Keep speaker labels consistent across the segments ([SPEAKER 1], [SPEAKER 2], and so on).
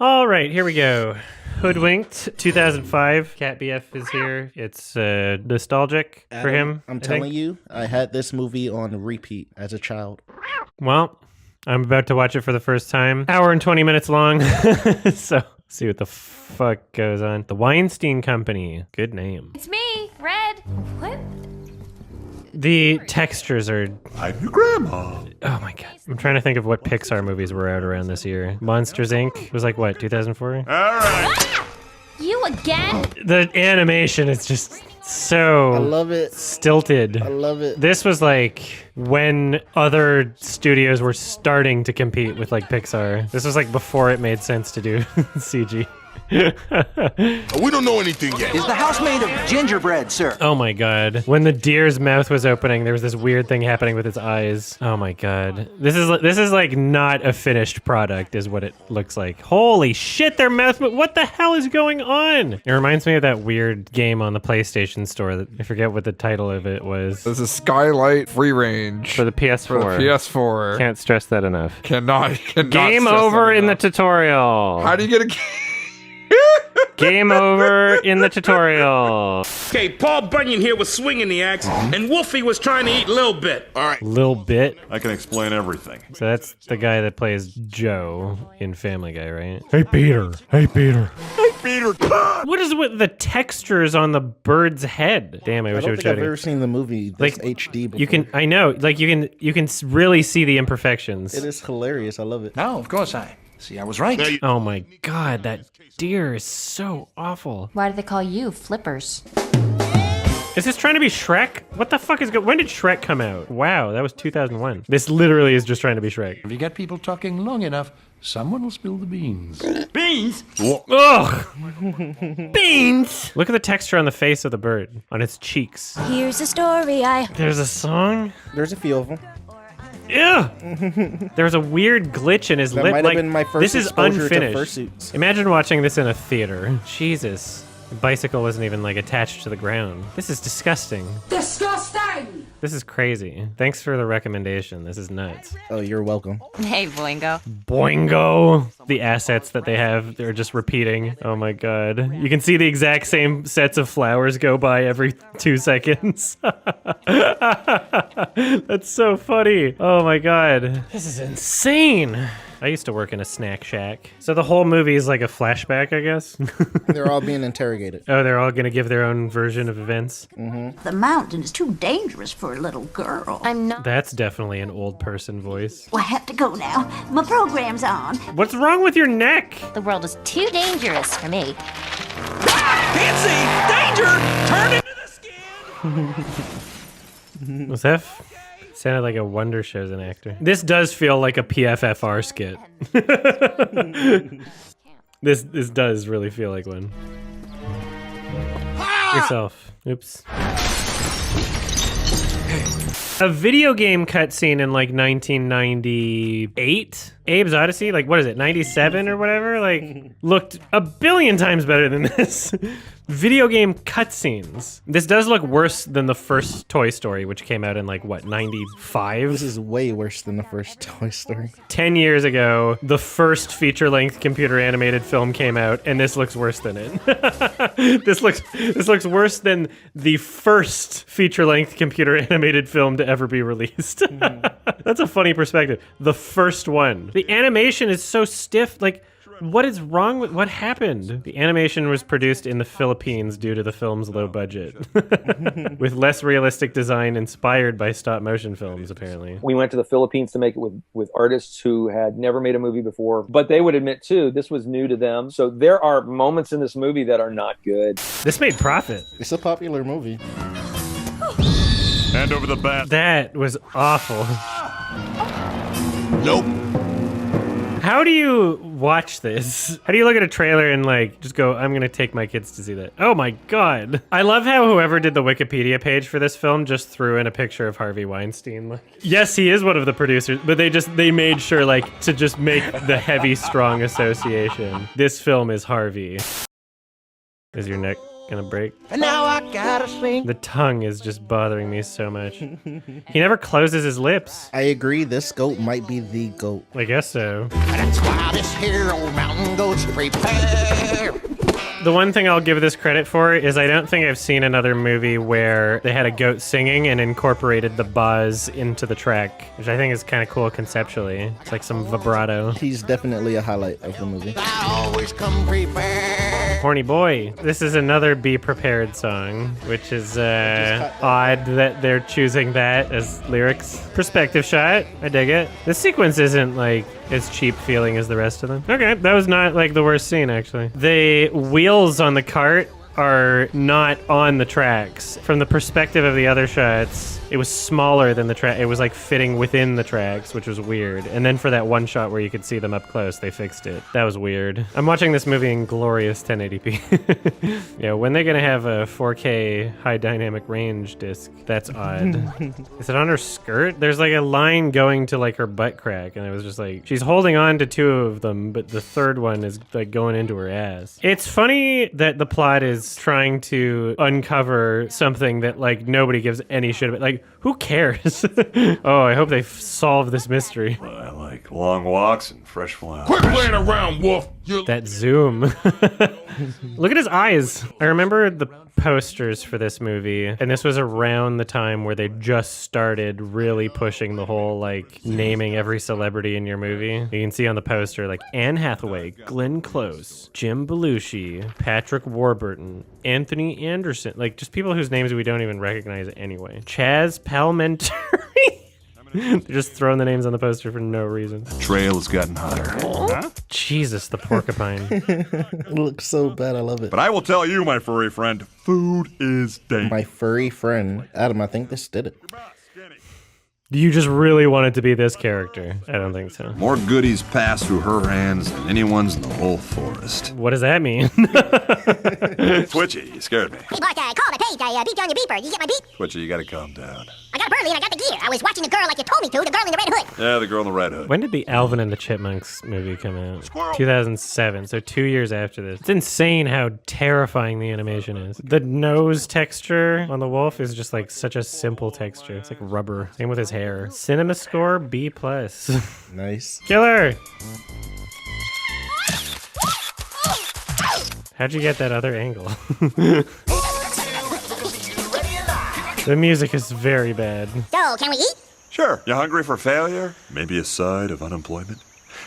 [SPEAKER 1] All right, here we go. Hoodwinked, 2005. Cat BF is here. It's nostalgic for him.
[SPEAKER 2] I'm telling you, I had this movie on repeat as a child.
[SPEAKER 1] Well, I'm about to watch it for the first time. Hour and 20 minutes long. So, see what the fuck goes on. The Weinstein Company. Good name.
[SPEAKER 3] It's me, Red. What?
[SPEAKER 1] The textures are...
[SPEAKER 4] I'm your grandma.
[SPEAKER 1] Oh my god. I'm trying to think of what Pixar movies were out around this year. Monsters, Inc. was like, what, 2004?
[SPEAKER 4] All right.
[SPEAKER 3] You again?
[SPEAKER 1] The animation is just so...
[SPEAKER 2] I love it.
[SPEAKER 1] Stilted.
[SPEAKER 2] I love it.
[SPEAKER 1] This was like when other studios were starting to compete with like Pixar. This was like before it made sense to do CG.
[SPEAKER 4] We don't know anything yet.
[SPEAKER 5] Is the house made of gingerbread, sir?
[SPEAKER 1] Oh my god. When the deer's mouth was opening, there was this weird thing happening with its eyes. Oh my god. This is like not a finished product is what it looks like. Holy shit, their mouth, what the hell is going on? It reminds me of that weird game on the PlayStation Store that I forget what the title of it was.
[SPEAKER 6] This is Skylight Free Range.
[SPEAKER 1] For the PS4.
[SPEAKER 6] For the PS4.
[SPEAKER 1] Can't stress that enough.
[SPEAKER 6] Cannot
[SPEAKER 1] Game
[SPEAKER 6] stress
[SPEAKER 1] over
[SPEAKER 6] that
[SPEAKER 1] in the
[SPEAKER 6] enough.
[SPEAKER 1] tutorial.
[SPEAKER 6] How do you get a game?
[SPEAKER 1] Game over in the tutorial.
[SPEAKER 7] Okay, Paul Bunyan here was swinging the axe, and Wolfie was trying to eat Lil Bit.
[SPEAKER 4] All right.
[SPEAKER 1] Lil Bit.
[SPEAKER 4] I can explain everything.
[SPEAKER 1] So that's the guy that plays Joe in Family Guy, right? Hey, Peter. Hey, Peter.
[SPEAKER 4] Hey, Peter.
[SPEAKER 1] What is with the textures on the bird's head? Damn, I
[SPEAKER 2] I
[SPEAKER 1] wish I
[SPEAKER 2] don't
[SPEAKER 1] would
[SPEAKER 2] think
[SPEAKER 1] show
[SPEAKER 2] I've ever seen the movie this HD before.
[SPEAKER 1] You can, I know, like you can really see the imperfections.
[SPEAKER 2] It is hilarious. I love it.
[SPEAKER 5] No, of course I was right.
[SPEAKER 1] Oh my god, that deer is so awful.
[SPEAKER 3] Why do they call you Flippers?
[SPEAKER 1] Is this trying to be Shrek? What the fuck is going? When did Shrek come out? Wow, that was 2001. This literally is just trying to be Shrek.
[SPEAKER 8] If you get people talking long enough, someone will spill the beans.
[SPEAKER 7] Beans?
[SPEAKER 1] Ugh! Beans! Look at the texture on the face of the bird, on its cheeks.
[SPEAKER 3] Here's a story
[SPEAKER 1] There's a song?
[SPEAKER 2] There's a few of them.
[SPEAKER 1] Yeah. There's a weird glitch in his
[SPEAKER 2] That
[SPEAKER 1] lip.
[SPEAKER 2] might have been my first
[SPEAKER 1] this is
[SPEAKER 2] exposure to
[SPEAKER 1] unfinished.
[SPEAKER 2] fursuits.
[SPEAKER 1] Imagine watching this in a theater. Jesus. The bicycle wasn't even like attached to the ground. This is disgusting.
[SPEAKER 9] Disgusting!
[SPEAKER 1] This is crazy. Thanks for the recommendation. This is nuts.
[SPEAKER 2] Oh, you're welcome.
[SPEAKER 3] Hey, Boingo.
[SPEAKER 1] Boingo! The assets that they have, they're just repeating. Oh my god. You can see the exact same sets of flowers go by every 2 seconds. That's so funny. Oh my god. This is insane. I used to work in a snack shack. So the whole movie is like a flashback, I guess?
[SPEAKER 2] They're all being interrogated.
[SPEAKER 1] Oh, they're all gonna give their own version of events?
[SPEAKER 9] The mountain is too dangerous for a little girl.
[SPEAKER 3] I'm not.
[SPEAKER 1] That's definitely an old person voice.
[SPEAKER 9] I have to go now. My program's on.
[SPEAKER 1] What's wrong with your neck?
[SPEAKER 3] The world is too dangerous for me.
[SPEAKER 7] Can't see! Danger! Turn into the skin!
[SPEAKER 1] Was that? Sounded like a Wonder Chosen actor. This does feel like a PFFR skit. This does really feel like one. Yourself. Oops. A video game cutscene in like 1998? Abe's Odyssey? Like, what is it, 97 or whatever? Like, looked a billion times better than this. Video game cutscenes. This does look worse than the first Toy Story, which came out in like, what, 95?
[SPEAKER 2] This is way worse than the first Toy Story.
[SPEAKER 1] 10 years ago, the first feature-length computer animated film came out, and this looks worse than it. This looks worse than the first feature-length computer animated film to ever be released. That's a funny perspective. The first one. The animation is so stiff, like, what is wrong with, what happened? The animation was produced in the Philippines due to the film's low budget. With less realistic design inspired by stop motion films, apparently.
[SPEAKER 10] We went to the Philippines to make it with artists who had never made a movie before, but they would admit too, this was new to them. So there are moments in this movie that are not good.
[SPEAKER 1] This made profit.
[SPEAKER 2] It's a popular movie.
[SPEAKER 4] Hand over the bat.
[SPEAKER 1] That was awful.
[SPEAKER 4] Nope.
[SPEAKER 1] How do you watch this? How do you look at a trailer and like just go, I'm gonna take my kids to see that? Oh my god. I love how whoever did the Wikipedia page for this film just threw in a picture of Harvey Weinstein. Like, yes, he is one of the producers, but they made sure like to just make the heavy, strong association. This film is Harvey. Is your neck gonna break.
[SPEAKER 5] And now I gotta sing.
[SPEAKER 1] The tongue is just bothering me so much. He never closes his lips.
[SPEAKER 2] I agree, this goat might be the goat.
[SPEAKER 1] I guess so.
[SPEAKER 5] That's why this here old mountain goats prepare.
[SPEAKER 1] The one thing I'll give this credit for is I don't think I've seen another movie where they had a goat singing and incorporated the buzz into the track, which I think is kind of cool conceptually. It's like some vibrato.
[SPEAKER 2] He's definitely a highlight of the movie.
[SPEAKER 5] I always come prepared.
[SPEAKER 1] Horny Boy. This is another Be Prepared song, which is odd that they're choosing that as lyrics. Perspective shot. I dig it. The sequence isn't like as cheap feeling as the rest of them. Okay, that was not like the worst scene actually. The wheels on the cart are not on the tracks. From the perspective of the other shots, it was smaller than the track. It was like fitting within the tracks, which was weird. And then for that one shot where you could see them up close, they fixed it. That was weird. I'm watching this movie in glorious 1080p. Yeah, when they're gonna have a 4K high dynamic range disc, that's odd. Is it on her skirt? There's like a line going to like her butt crack, and I was just like, she's holding on to two of them, but the third one is like going into her ass. It's funny that the plot is trying to uncover something that like nobody gives any shit about. Like, who cares? Oh, I hope they solve this mystery.
[SPEAKER 4] I like long walks and fresh flowers.
[SPEAKER 7] Quit playing around, Wolf.
[SPEAKER 1] That zoom. Look at his eyes. I remember the posters for this movie, and this was around the time where they just started really pushing the whole like naming every celebrity in your movie. You can see on the poster like Anne Hathaway, Glenn Close, Jim Belushi, Patrick Warburton, Anthony Anderson, like just people whose names we don't even recognize anyway. Chaz Palminteri. They're just throwing the names on the poster for no reason.
[SPEAKER 4] The trail has gotten hotter. Huh?
[SPEAKER 1] Jesus, the porcupine.
[SPEAKER 2] It looks so bad, I love it.
[SPEAKER 4] But I will tell you, my furry friend, food is dangerous.
[SPEAKER 2] My furry friend. Adam, I think this did it.
[SPEAKER 1] You just really want it to be this character. I don't think so.
[SPEAKER 4] More goodies pass through her hands than anyone's in the whole forest.
[SPEAKER 1] What does that mean?
[SPEAKER 4] Twitchy, you scared me.
[SPEAKER 9] Hey, Bart, call the page. I beeped on your beeper. You get my beep?
[SPEAKER 4] Twitchy, you gotta calm down.
[SPEAKER 9] I got a Burley and I got the gear. I was watching the girl like you told me to, the girl in the red hood.
[SPEAKER 4] Yeah, the girl in the red hood.
[SPEAKER 1] When did the Alvin and the Chipmunks movie come out? 2007, so 2 years after this. It's insane how terrifying the animation is. The nose texture on the wolf is just like such a simple texture. It's like rubber. Same with his hair. Cinema score B+.
[SPEAKER 2] Nice.
[SPEAKER 1] Killer! How'd you get that other angle? The music is very bad.
[SPEAKER 9] So, can we eat?
[SPEAKER 4] Sure. You hungry for failure? Maybe a side of unemployment?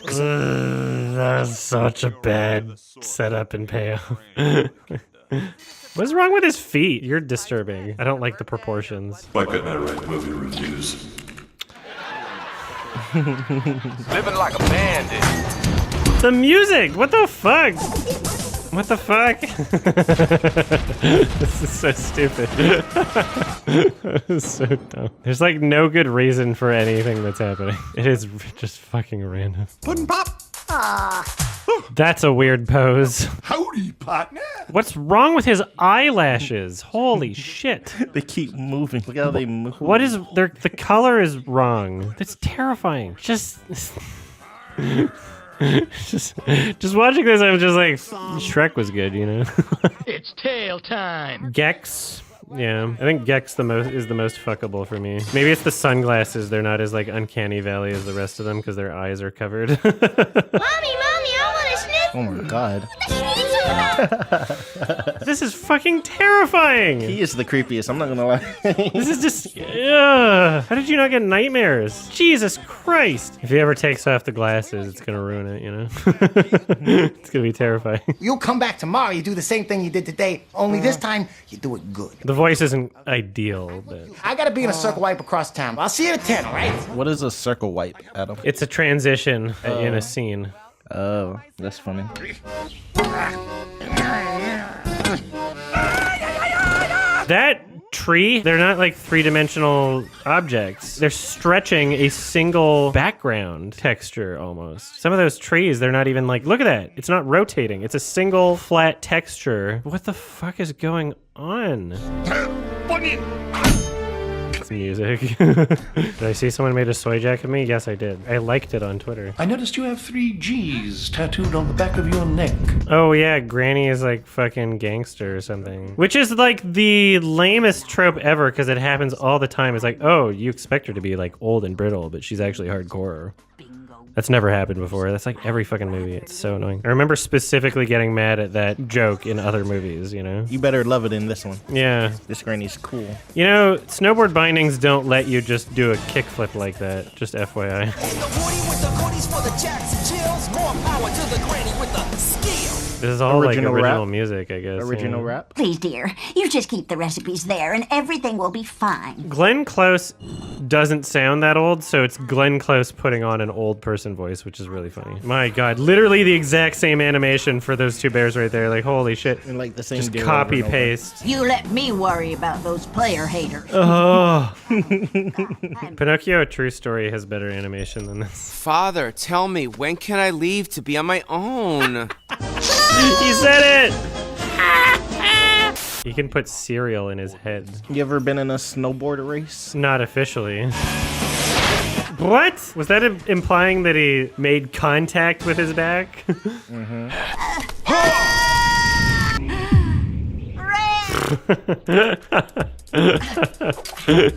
[SPEAKER 1] That's such a bad setup and payoff. What's wrong with his feet? You're disturbing. I don't like the proportions.
[SPEAKER 4] Why couldn't I write movie reviews?
[SPEAKER 7] Living like a bandit.
[SPEAKER 1] The music! What the fuck? What the fuck? This is so stupid. This is so dumb. There's like no good reason for anything that's happening. It is just fucking random.
[SPEAKER 5] Puddin' pop.
[SPEAKER 1] That's a weird pose.
[SPEAKER 4] Howdy, partner.
[SPEAKER 1] What's wrong with his eyelashes? Holy shit.
[SPEAKER 2] They keep moving. Look how they move.
[SPEAKER 1] What is the color is wrong. That's terrifying. Just watching this, I'm just like, Shrek was good, you know?
[SPEAKER 7] It's tail time.
[SPEAKER 1] Gex. Yeah, I think Gex is the most fuckable for me. Maybe it's the sunglasses. They're not as like uncanny valley as the rest of them because their eyes are covered.
[SPEAKER 9] Mommy, I want to sniff.
[SPEAKER 2] Oh my god.
[SPEAKER 1] This is fucking terrifying.
[SPEAKER 2] He is the creepiest, I'm not gonna lie.
[SPEAKER 1] This is just, ugh. How did you not get nightmares? Jesus Christ. If he ever takes off the glasses, it's gonna ruin it, you know? It's gonna be terrifying.
[SPEAKER 5] You'll come back tomorrow, you do the same thing you did today, only this time, you do it good.
[SPEAKER 1] The voice isn't ideal, but
[SPEAKER 5] I gotta be in a circle wipe across town. I'll see you at 10, all right?
[SPEAKER 2] What is a circle wipe, Adam?
[SPEAKER 1] it's a transition in a scene.
[SPEAKER 2] Oh, that's funny.
[SPEAKER 1] That tree, they're not like three-dimensional objects. They're stretching a single background texture almost. Some of those trees, they're not even like, look at that. It's not rotating. It's a single flat texture. What the fuck is going on? It's music. Did I see someone made a soy jacket of me? Yes, I did. I liked it on Twitter.
[SPEAKER 8] I noticed you have 3 G's tattooed on the back of your neck.
[SPEAKER 1] Oh yeah, Granny is like fucking gangster or something. Which is like the lamest trope ever because it happens all the time. It's like, oh, you expect her to be like old and brittle, but she's actually hardcore. That's never happened before. That's like every fucking movie. It's so annoying. I remember specifically getting mad at that joke in other movies, you know?
[SPEAKER 2] You better love it in this one.
[SPEAKER 1] Yeah.
[SPEAKER 2] This granny's cool.
[SPEAKER 1] You know, snowboard bindings don't let you just do a kickflip like that. Just FYI. This is all
[SPEAKER 2] Original
[SPEAKER 1] like original
[SPEAKER 2] rap?
[SPEAKER 1] music, I guess.
[SPEAKER 2] Original
[SPEAKER 1] yeah.
[SPEAKER 2] rap.
[SPEAKER 9] Please, dear, you just keep the recipes there and everything will be fine.
[SPEAKER 1] Glenn Close doesn't sound that old, so it's Glenn Close putting on an old person voice, which is really funny. My God, literally the exact same animation for those two bears right there. Like, holy shit.
[SPEAKER 2] And like the same
[SPEAKER 1] Just
[SPEAKER 2] deal
[SPEAKER 1] copy
[SPEAKER 2] over and over.
[SPEAKER 1] paste.
[SPEAKER 9] You let me worry about those player haters.
[SPEAKER 1] Oh. Pinocchio, a true story, has better animation than this.
[SPEAKER 11] Father, tell me, when can I leave to be on my own?
[SPEAKER 1] He said it! He can put cereal in his head.
[SPEAKER 2] You ever been in a snowboard race?
[SPEAKER 1] Not officially. What? Was that implying that he made contact with his back?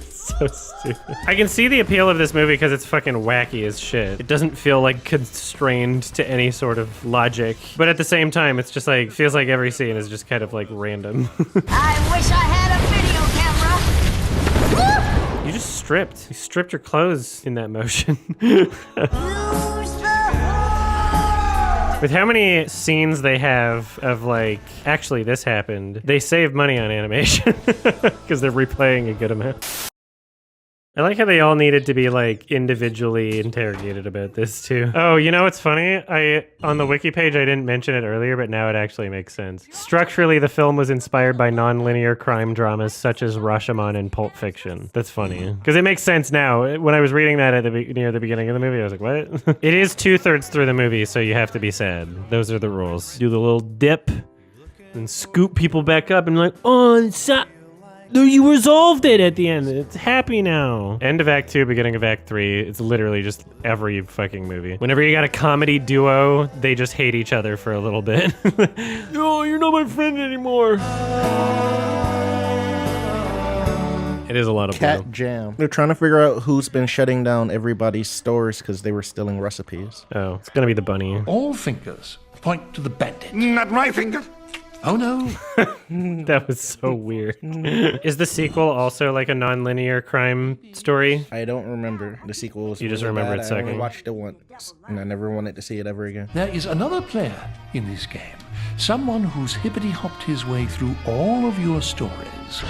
[SPEAKER 1] So stupid. I can see the appeal of this movie because it's fucking wacky as shit. It doesn't feel like constrained to any sort of logic, but at the same time, it's just like feels like every scene is just kind of like random.
[SPEAKER 9] I wish I had a video camera.
[SPEAKER 1] You just stripped. You stripped your clothes in that motion. With how many scenes they have of like, actually this happened, they save money on animation because they're replaying a good amount. I like how they all needed to be like individually interrogated about this too. Oh, you know what's funny? On the wiki page, I didn't mention it earlier, but now it actually makes sense. Structurally, the film was inspired by non-linear crime dramas such as Rashomon and Pulp Fiction. That's funny. Because it makes sense now. When I was reading that at near the beginning of the movie, I was like, what? It is 2/3 through the movie, so you have to be sad. Those are the rules. Do the little dip and scoop people back up and like, oh, you resolved it at the end. It's happy now. End of Act 2, beginning of Act 3. It's literally just every fucking movie. Whenever you got a comedy duo, they just hate each other for a little bit. Oh, you're not my friend anymore. It is a lot of
[SPEAKER 2] Cat
[SPEAKER 1] blue.
[SPEAKER 2] Jam. They're trying to figure out who's been shutting down everybody's stores because they were stealing recipes.
[SPEAKER 1] Oh, it's gonna be the bunny.
[SPEAKER 8] All fingers point to the bandit.
[SPEAKER 7] Not my finger.
[SPEAKER 8] Oh no.
[SPEAKER 1] That was so weird. Is the sequel also like a non-linear crime story?
[SPEAKER 2] I don't remember. The sequel was
[SPEAKER 1] You just
[SPEAKER 2] really
[SPEAKER 1] remember
[SPEAKER 2] bad.
[SPEAKER 1] it
[SPEAKER 2] I only
[SPEAKER 1] second.
[SPEAKER 2] watched it once, and I never wanted to see it ever again.
[SPEAKER 8] There is another player in this game. Someone who's hippity-hopped his way through all of your stories.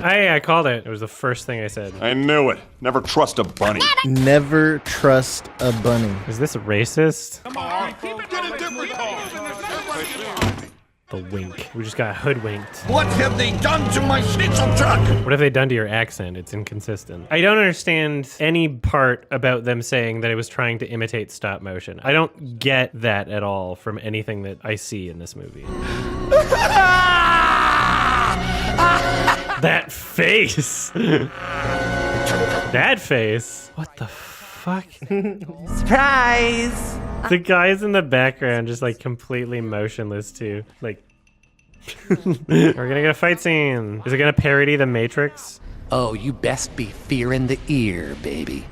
[SPEAKER 1] I called it. It was the first thing I said.
[SPEAKER 4] I knew it. Never trust a bunny.
[SPEAKER 2] Never trust a bunny.
[SPEAKER 1] Is this racist? The wink. We just got hoodwinked.
[SPEAKER 7] What have they done to my schnitzel truck?
[SPEAKER 1] What have they done to your accent? It's inconsistent. I don't understand any part about them saying that it was trying to imitate stop motion. I don't get that at all from anything that I see in this movie. That face. That face. What the fuck?
[SPEAKER 11] Surprise!
[SPEAKER 1] The guys in the background just like completely motionless too. Like, we're gonna get a fight scene. Is it gonna parody The Matrix?
[SPEAKER 11] Oh, you best be fearing the ear, baby.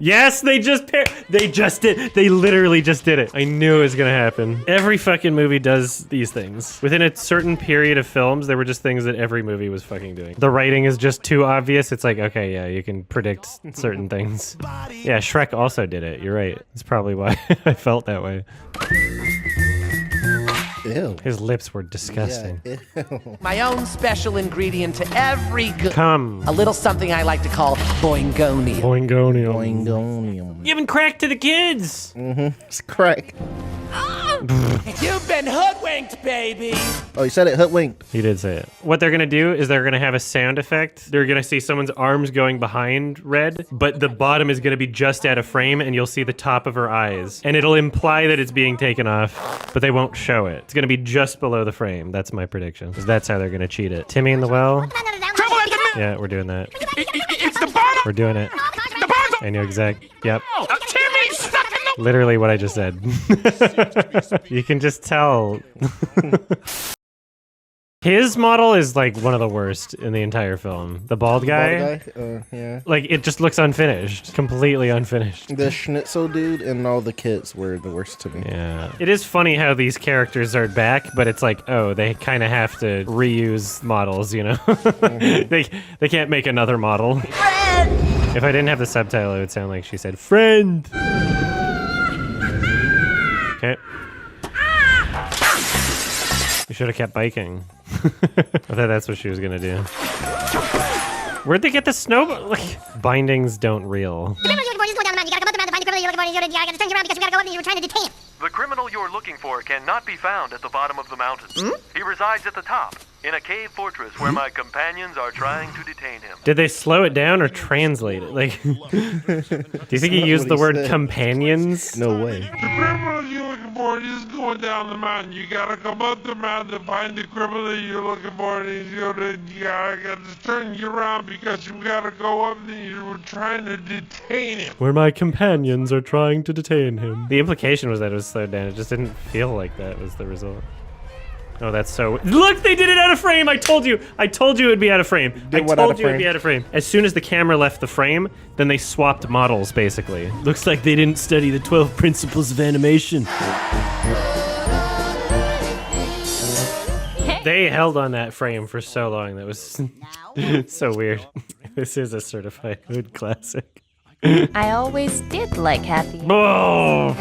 [SPEAKER 1] Yes, they just did. They literally just did it. I knew it was gonna happen. Every fucking movie does these things. Within a certain period of films, there were just things that every movie was fucking doing. The writing is just too obvious. It's like, okay, yeah, you can predict certain things. Yeah, Shrek also did it. You're right. That's probably why I felt that way.
[SPEAKER 2] Ew.
[SPEAKER 1] His lips were disgusting.
[SPEAKER 2] Yeah, ew.
[SPEAKER 11] My own special ingredient to every good.
[SPEAKER 1] Come.
[SPEAKER 11] A little something I like to call boingonium.
[SPEAKER 1] Boingonium.
[SPEAKER 2] Boingonium.
[SPEAKER 1] Giving crack to the kids.
[SPEAKER 2] It's crack.
[SPEAKER 11] You've been hoodwinked, baby.
[SPEAKER 2] Oh, you said it, hoodwinked.
[SPEAKER 1] He did say it. What they're gonna do is they're gonna have a sound effect. They're gonna see someone's arms going behind Red, but the bottom is gonna be just out of frame and you'll see the top of her eyes. And it'll imply that it's being taken off, but they won't show it. It's gonna be just below the frame. That's my prediction, because that's how they're gonna cheat it. Timmy in the well.
[SPEAKER 7] Trouble at the
[SPEAKER 1] Yeah, we're doing that.
[SPEAKER 7] It's the bottom.
[SPEAKER 1] We're doing it.
[SPEAKER 7] The bottom.
[SPEAKER 1] I know exact. Yep.
[SPEAKER 7] Timmy's stuck in the.
[SPEAKER 1] Literally what I just said. You can just tell. His model is like one of the worst in the entire film. The bald guy.
[SPEAKER 2] Yeah.
[SPEAKER 1] Like it just looks unfinished. Completely unfinished.
[SPEAKER 2] The Schnitzel dude and all the kids were the worst to me.
[SPEAKER 1] Yeah. It is funny how these characters are back, but it's like, oh, they kind of have to reuse models, you know? They can't make another model.
[SPEAKER 9] Friend!
[SPEAKER 1] If I didn't have the subtitle, it would sound like she said, friend! Okay. You should have kept biking. I thought that's what she was gonna do. Where'd they get the snow? Like, bindings don't reel.
[SPEAKER 12] The criminal you're looking for cannot be found at the bottom of the mountain. He resides at the top, in a cave fortress where my companions are trying to detain him.
[SPEAKER 1] Did they slow it down or translate it? Like, do you think he used the word companions?
[SPEAKER 2] No way.
[SPEAKER 7] The criminal you're looking for is going down the mountain. You gotta come up the mountain to find the criminal you're looking for, and you gotta turn you around because you gotta go up and you're trying to detain him.
[SPEAKER 1] Where my companions are trying to detain him. The implication was that it was slowed down. It just didn't feel like that was the result. Oh, that's so... Look, they did it out of frame! I told you! I told you it would be out of frame. I told you it would be out of frame. As soon as the camera left the frame, then they swapped models, basically. Looks like they didn't study the 12 principles of animation. They held on that frame for so long. That was so weird. This is a certified hood classic.
[SPEAKER 3] I always did like happy.
[SPEAKER 1] Oh!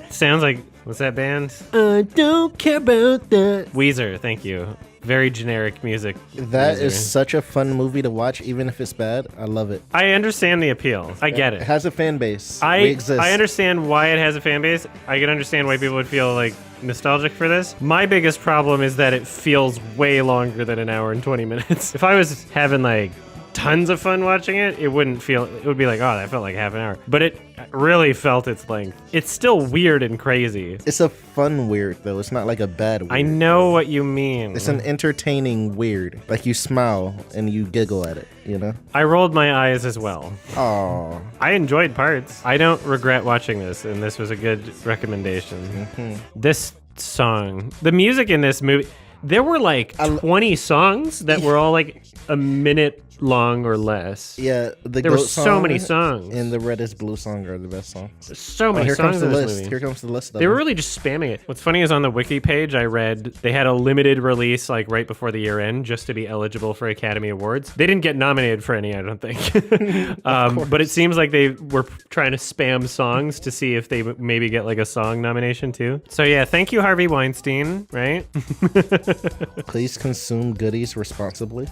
[SPEAKER 1] Sounds like, what's that band? I don't care about that. Weezer, thank you. Very generic music.
[SPEAKER 2] That
[SPEAKER 1] Weezer.
[SPEAKER 2] is such a fun movie to watch, even if it's bad. I love it.
[SPEAKER 1] I understand the appeal. I get it.
[SPEAKER 2] It has a fan base. We
[SPEAKER 1] I
[SPEAKER 2] exist.
[SPEAKER 1] understand why it has a fan base. I can understand why people would feel like nostalgic for this. My biggest problem is that it feels way longer than an hour and 20 minutes. If I was having like tons of fun watching it, it wouldn't feel, it would be like, oh, that felt like half an hour. But it really felt its length. It's still weird and crazy.
[SPEAKER 2] It's a fun weird, though. It's not like a bad weird.
[SPEAKER 1] I know what you mean.
[SPEAKER 2] It's an entertaining weird. Like you smile and you giggle at it, you know?
[SPEAKER 1] I rolled my eyes as well.
[SPEAKER 2] Oh.
[SPEAKER 1] I enjoyed parts. I don't regret watching this, and this was a good recommendation. This song, the music in this movie, there were like 20 songs that were all like a minute long or less.
[SPEAKER 2] Yeah,
[SPEAKER 1] there were so many songs.
[SPEAKER 2] And the Red is Blue song are the best songs.
[SPEAKER 1] There's so many
[SPEAKER 2] here
[SPEAKER 1] songs
[SPEAKER 2] comes the
[SPEAKER 1] in this
[SPEAKER 2] list.
[SPEAKER 1] movie.
[SPEAKER 2] Here comes the list.
[SPEAKER 1] They were really just spamming it. What's funny is on the wiki page I read they had a limited release like right before the year end just to be eligible for Academy Awards. They didn't get nominated for any, I don't think. But it seems like they were trying to spam songs to see if they maybe get like a song nomination too. So yeah, thank you Harvey Weinstein, right?
[SPEAKER 2] Please consume goodies responsibly.